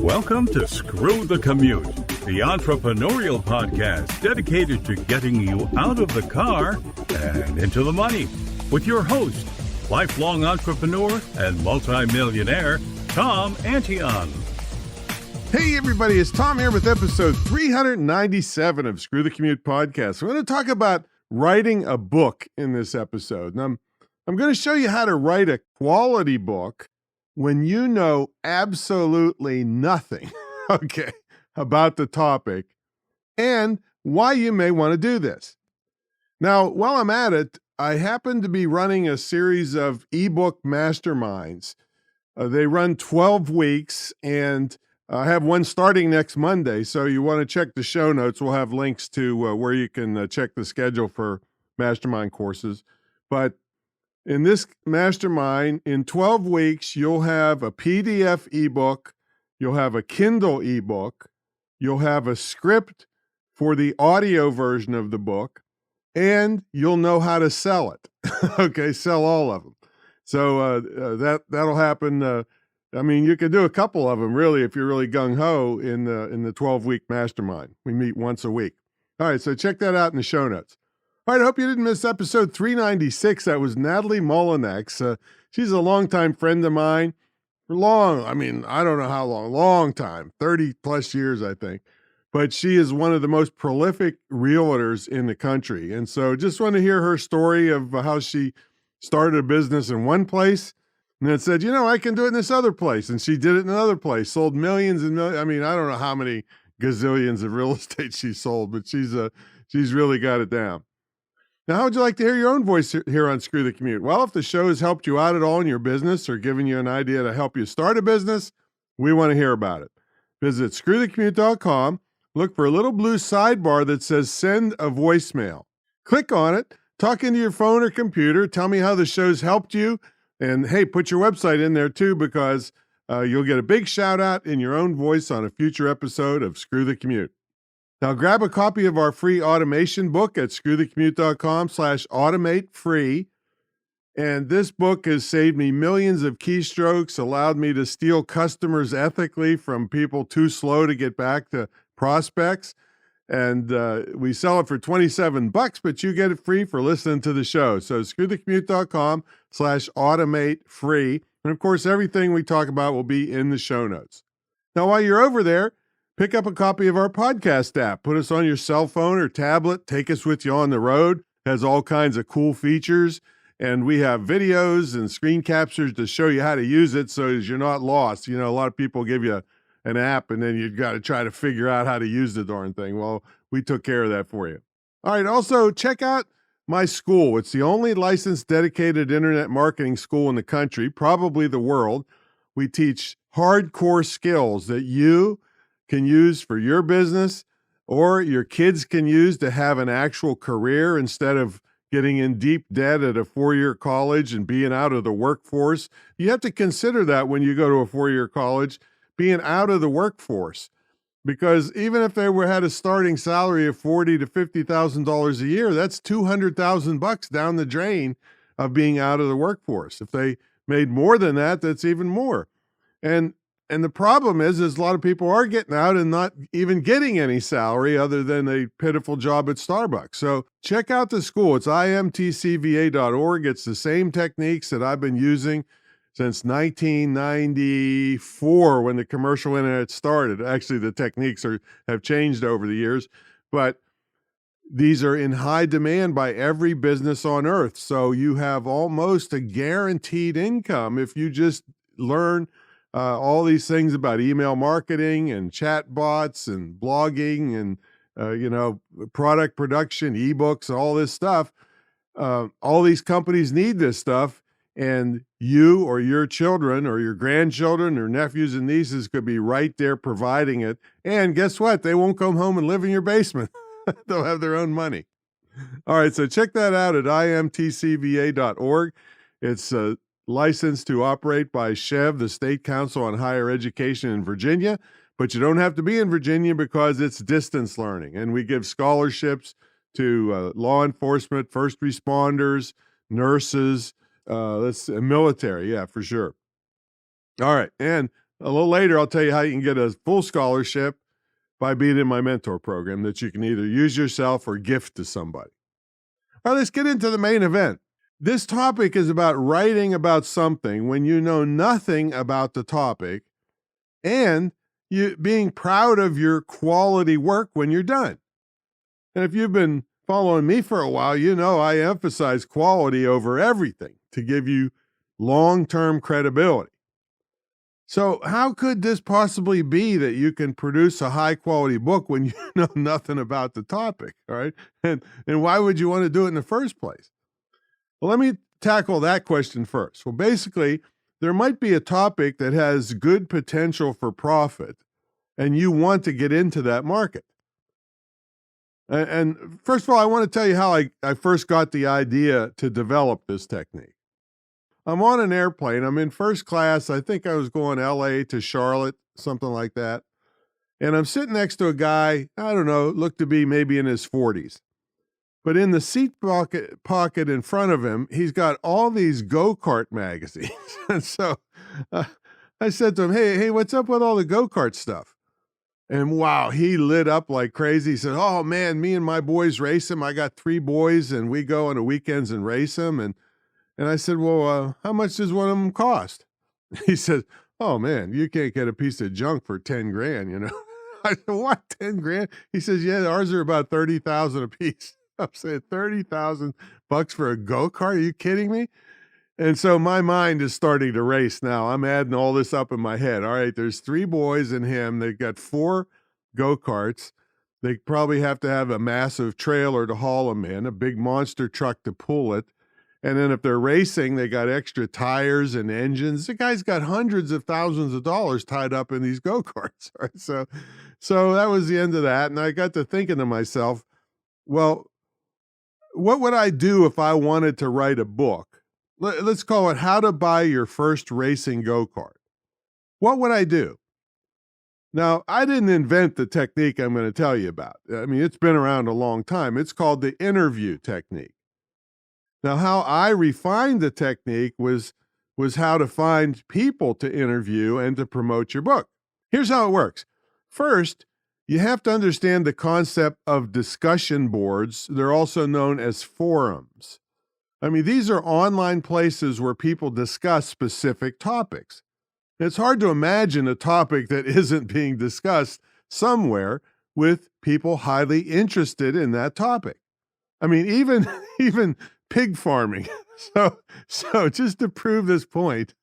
Welcome to Screw the Commute, the entrepreneurial podcast dedicated to getting you out of the car and into the money. With your host, lifelong entrepreneur and multimillionaire, Tom Antion. Hey everybody, it's Tom here with episode 397 of Screw the Commute podcast. We're going to talk about writing a book in this episode. And I'm going to show you how to write a quality book when you know absolutely nothing, okay, about the topic and why you may want to do this. Now, while I'm at it, I happen to be running a series of ebook masterminds. They run 12 weeks, and I have one starting next Monday, so you want to check the show notes. We'll have links to where you can check the schedule for mastermind courses. But in this mastermind, in 12 weeks, you'll have a PDF ebook, you'll have a Kindle ebook, you'll have a script for the audio version of the book, and you'll know how to sell it. Okay, sell all of them. So that'll happen. I mean, you could do a couple of them, really, if you're really gung-ho in the 12-week mastermind. We meet once a week. All right, so check that out in the show notes. All right, I hope you didn't miss episode 396. That was Natalie Molinex. She's a longtime friend of mine. I don't know how long time, 30 plus years, I think. But she is one of the most prolific realtors in the country. And so just want to hear her story of how she started a business in one place and then said, I can do it in this other place. And she did it in another place, sold millions and millions. I mean, I don't know how many gazillions of real estate she sold, but she's really got it down. Now, how would you like to hear your own voice here on Screw the Commute? Well, if the show has helped you out at all in your business or given you an idea to help you start a business, we want to hear about it. Visit screwthecommute.com, look for a little blue sidebar that says send a voicemail. Click on it, talk into your phone or computer, tell me how the show's helped you, and hey, put your website in there too, because you'll get a big shout out in your own voice on a future episode of Screw the Commute. Now grab a copy of our free automation book at screwthecommute.com/automate free. And this book has saved me millions of keystrokes, allowed me to steal customers ethically from people too slow to get back to prospects. And we sell it for $27, but you get it free for listening to the show. So screwthecommute.com/automate free. And of course, everything we talk about will be in the show notes. Now, while you're over there, pick up a copy of our podcast app. Put us on your cell phone or tablet. Take us with you on the road. It has all kinds of cool features. And we have videos and screen captures to show you how to use it so as you're not lost. A lot of people give you an app and then you've got to try to figure out how to use the darn thing. Well, we took care of that for you. All right. Also, check out my school. It's the only licensed dedicated internet marketing school in the country, probably the world. We teach hardcore skills that you can use for your business or your kids can use to have an actual career instead of getting in deep debt at a 4-year college and being out of the workforce. You have to consider that when you go to a 4-year college, being out of the workforce, because even if they had a starting salary of $40,000 to $50,000 a year, that's $200,000 down the drain of being out of the workforce. If they made more than that, that's even more. And the problem is a lot of people are getting out and not even getting any salary other than a pitiful job at Starbucks. So check out the school. It's imtcva.org. It's the same techniques that I've been using since 1994 when the commercial internet started. Actually, the techniques have changed over the years, but these are in high demand by every business on earth. So you have almost a guaranteed income if you just learn all these things about email marketing and chat bots and blogging and, product production, ebooks, all this stuff. All these companies need this stuff, and you or your children or your grandchildren or nephews and nieces could be right there providing it. And guess what? They won't come home and live in your basement. They'll have their own money. All right, so check that out at imtcva.org. It's licensed to operate by SCHEV, the State Council on Higher Education in Virginia, but you don't have to be in Virginia because it's distance learning. And we give scholarships to law enforcement, first responders, nurses, military, yeah, for sure. All right, and A little later, I'll tell you how you can get a full scholarship by being in my mentor program that you can either use yourself or gift to somebody. All right, let's get into the main event. This topic is about writing about something when you know nothing about the topic and you being proud of your quality work when you're done. And if you've been following me for a while, you know I emphasize quality over everything to give you long-term credibility. So how could this possibly be that you can produce a high-quality book when you know nothing about the topic, all right? And why would you want to do it in the first place? Well, let me tackle that question first. Well, basically, there might be a topic that has good potential for profit, and you want to get into that market. And first of all, I want to tell you how I first got the idea to develop this technique. I'm on an airplane. I'm in first class. I think I was going LA to Charlotte, something like that. And I'm sitting next to a guy, I don't know, looked to be maybe in his 40s. But in the seat pocket in front of him, he's got all these go-kart magazines. And so I said to him, hey, what's up with all the go-kart stuff? And wow, he lit up like crazy. He said, oh man, me and my boys race them. I got 3 boys and we go on the weekends and race them. And I said, well, how much does one of them cost? He said, oh man, you can't get a piece of junk for 10 grand, you know? I said, what, 10 grand? He says, yeah, ours are about 30,000 a piece. I'm saying $30,000 for a go-kart? Are you kidding me? And so my mind is starting to race now. I'm adding all this up in my head. All right, there's 3 boys and him. They've got 4 go-karts. They probably have to have a massive trailer to haul them in, a big monster truck to pull it. And then if they're racing, they got extra tires and engines. The guy's got hundreds of thousands of dollars tied up in these go-karts. Right? So that was the end of that. And I got to thinking to myself, well, what would I do if I wanted to write a book? Let's call it How to Buy Your First Racing Go-Kart. What would I do? Now, I didn't invent the technique I'm going to tell you about. I mean, it's been around a long time. It's called the interview technique. Now, how I refined the technique was how to find people to interview and to promote your book. Here's how it works. First, you have to understand the concept of discussion boards. They're also known as forums. I mean, these are online places where people discuss specific topics. It's hard to imagine a topic that isn't being discussed somewhere with people highly interested in that topic. I mean, even pig farming. So just to prove this point,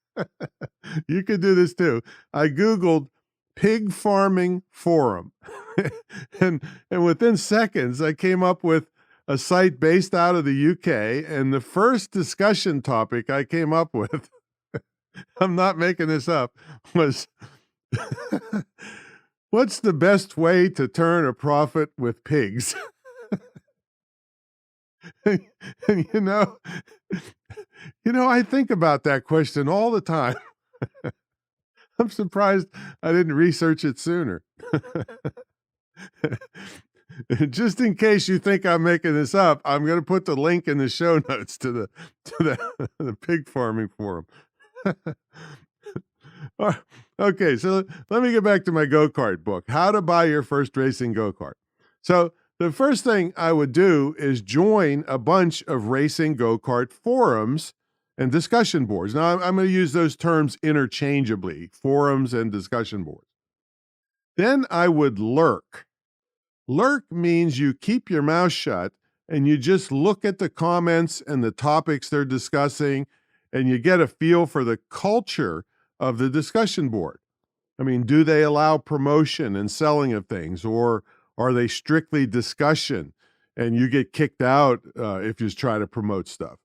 you could do this too. I Googled pig farming forum. and within seconds, I came up with a site based out of the UK. And the first discussion topic I came up with, I'm not making this up, was what's the best way to turn a profit with pigs? And I think about that question all the time. I'm surprised I didn't research it sooner. Just in case you think I'm making this up, I'm going to put the link in the show notes to the pig farming forum. Okay, so let me get back to my go-kart book, How to Buy Your First Racing Go-Kart. So the first thing I would do is join a bunch of racing go-kart forums and discussion boards. Now, I'm going to use those terms interchangeably, forums and discussion boards. Then I would lurk. Lurk means you keep your mouth shut and you just look at the comments and the topics they're discussing, and you get a feel for the culture of the discussion board. I mean, do they allow promotion and selling of things, or are they strictly discussion and you get kicked out if you try to promote stuff?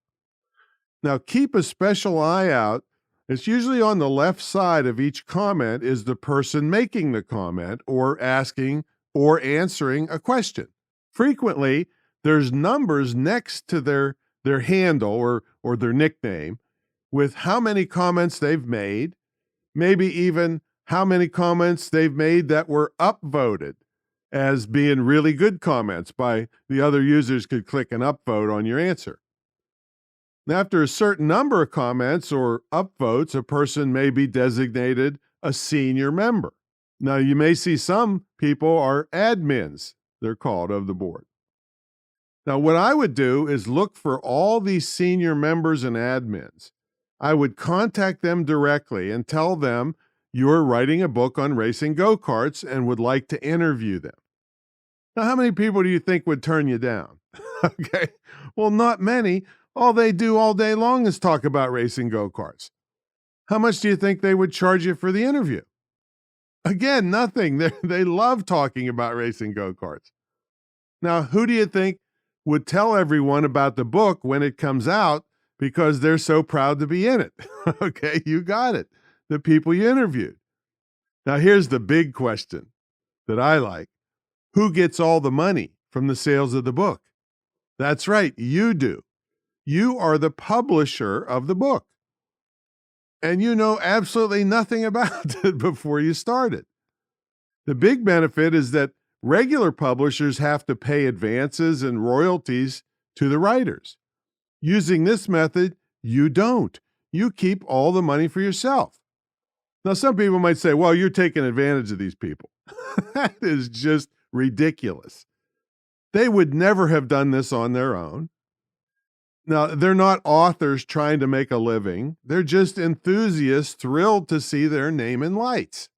Now, keep a special eye out. It's usually on the left side of each comment is the person making the comment or asking or answering a question. Frequently, there's numbers next to their handle or their nickname with how many comments they've made, maybe even how many comments they've made that were upvoted as being really good comments by the other users could click and upvote on your answer. Now, after a certain number of comments or upvotes, a person may be designated a senior member. Now, you may see some people are admins, they're called, of the board. Now, what I would do is look for all these senior members and admins. I would contact them directly and tell them you're writing a book on racing go-karts and would like to interview them. Now, how many people do you think would turn you down? Okay, well, not many. All they do all day long is talk about racing go-karts. How much do you think they would charge you for the interview? Again, nothing. They love talking about racing go-karts. Now, who do you think would tell everyone about the book when it comes out because they're so proud to be in it? Okay, you got it. The people you interviewed. Now, here's the big question that I like. Who gets all the money from the sales of the book? That's right, you do. You are the publisher of the book. And you know absolutely nothing about it before you started. The big benefit is that regular publishers have to pay advances and royalties to the writers. Using this method, you don't. You keep all the money for yourself. Now, some people might say, well, you're taking advantage of these people. That is just ridiculous. They would never have done this on their own. Now, they're not authors trying to make a living. They're just enthusiasts thrilled to see their name in lights.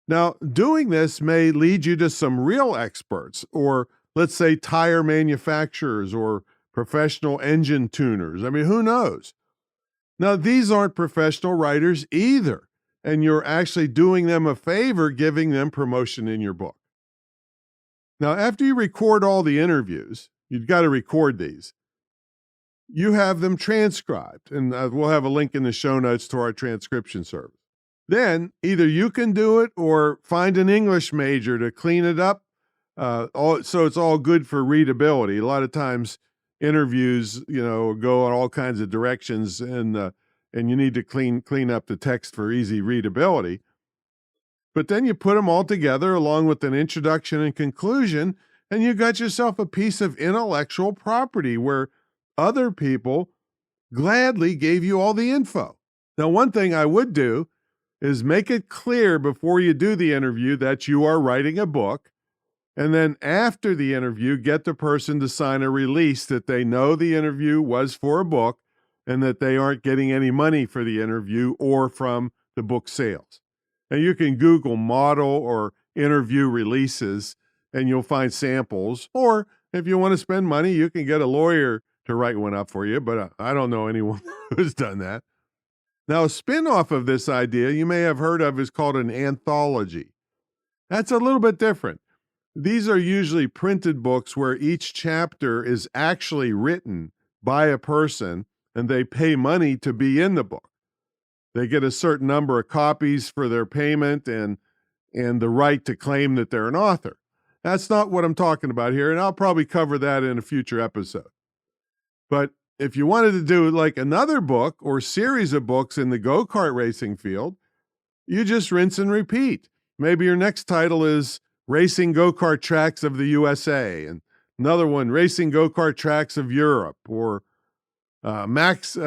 Now, doing this may lead you to some real experts, or let's say tire manufacturers or professional engine tuners. I mean, who knows? Now, these aren't professional writers either, and you're actually doing them a favor giving them promotion in your book. Now, after you record all the interviews, you've got to record these. You have them transcribed, and we'll have a link in the show notes to our transcription service. Then either you can do it or find an English major to clean it up, so it's all good for readability. A lot of times interviews, go in all kinds of directions, and you need to clean up the text for easy readability. But then you put them all together along with an introduction and conclusion, and you got yourself a piece of intellectual property where other people gladly gave you all the info. Now, one thing I would do is make it clear before you do the interview that you are writing a book, and then after the interview, get the person to sign a release that they know the interview was for a book and that they aren't getting any money for the interview or from the book sales. And you can Google model or interview releases, and you'll find samples. Or if you want to spend money, you can get a lawyer to write one up for you, but I don't know anyone who's done that. Now, a spin-off of this idea you may have heard of is called an anthology. That's a little bit different. These are usually printed books where each chapter is actually written by a person, and they pay money to be in the book. They get a certain number of copies for their payment and the right to claim that they're an author. That's not what I'm talking about here, and I'll probably cover that in a future episode. But if you wanted to do like another book or series of books in the go-kart racing field, you just rinse and repeat. Maybe your next title is Racing Go-Kart Tracks of the USA, and another one, Racing Go-Kart Tracks of Europe, or maximize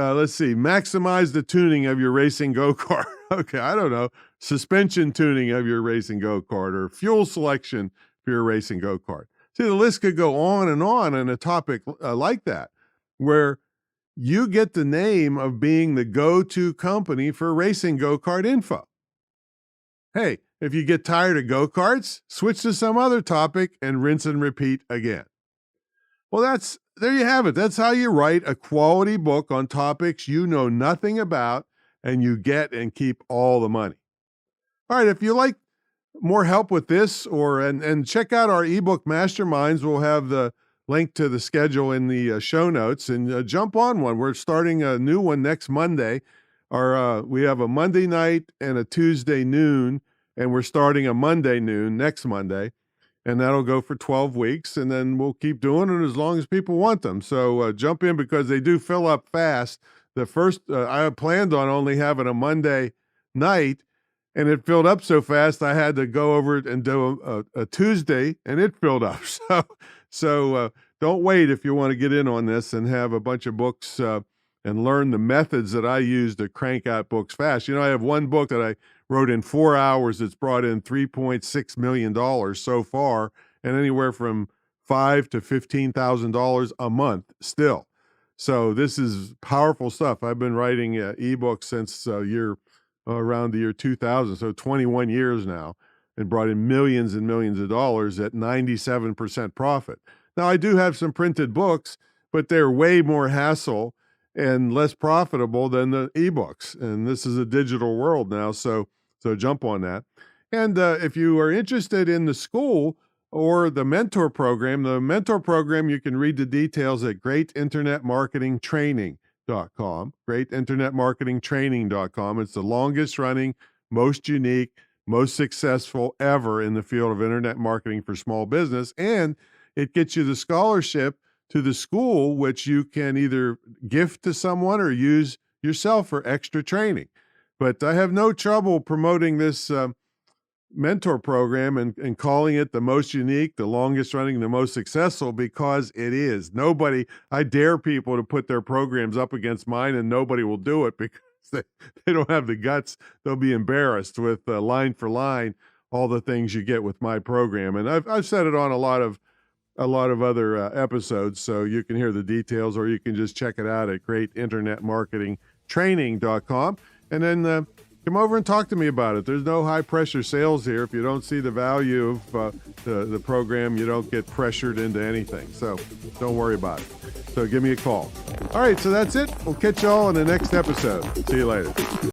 the tuning of your racing go-kart. Okay, I don't know, suspension tuning of your racing go-kart, or fuel selection for your racing go-kart. See, the list could go on in a topic like that, where you get the name of being the go-to company for racing go-kart info. Hey, if you get tired of go-karts, switch to some other topic and rinse and repeat again. Well, there you have it. That's how you write a quality book on topics you know nothing about and you get and keep all the money. All right, if you like more help with this, and check out our ebook masterminds, we'll have the link to the schedule in the show notes, and jump on one. We're starting a new one next Monday. We have a Monday night and a Tuesday noon, and we're starting a Monday noon next Monday. And that'll go for 12 weeks, and then we'll keep doing it as long as people want them. So jump in, because they do fill up fast. The first, I planned on only having a Monday night, and it filled up so fast I had to go over it and do a Tuesday, and it filled up. So don't wait if you want to get in on this and have a bunch of books and learn the methods that I use to crank out books fast. I have one book that I wrote in 4 hours. It's brought in $3.6 million so far, and anywhere from $5,000 to $15,000 a month still. So this is powerful stuff. I've been writing ebooks since around the year 2000, so 21 years now, and brought in millions and millions of dollars at 97% profit. Now, I do have some printed books, but they're way more hassle and less profitable than the ebooks. And this is a digital world now, so jump on that. And if you are interested in the school or the mentor program, you can read the details at greatinternetmarketingtraining.com, greatinternetmarketingtraining.com. It's the longest running, most unique, most successful ever in the field of internet marketing for small business. And it gets you the scholarship to the school, which you can either gift to someone or use yourself for extra training. But I have no trouble promoting this mentor program and calling it the most unique, the longest running, the most successful, because it is. I dare people to put their programs up against mine, and nobody will do it because they don't have the guts. They'll be embarrassed with line for line all the things you get with my program. And I've said it on a lot of other episodes, so you can hear the details, or you can just check it out at greatinternetmarketingtraining.com, and then come over and talk to me about it. There's no high pressure sales here. If you don't see the value of the program, you don't get pressured into anything. So don't worry about it. So give me a call. All right, so that's it. We'll catch y'all in the next episode. See you later.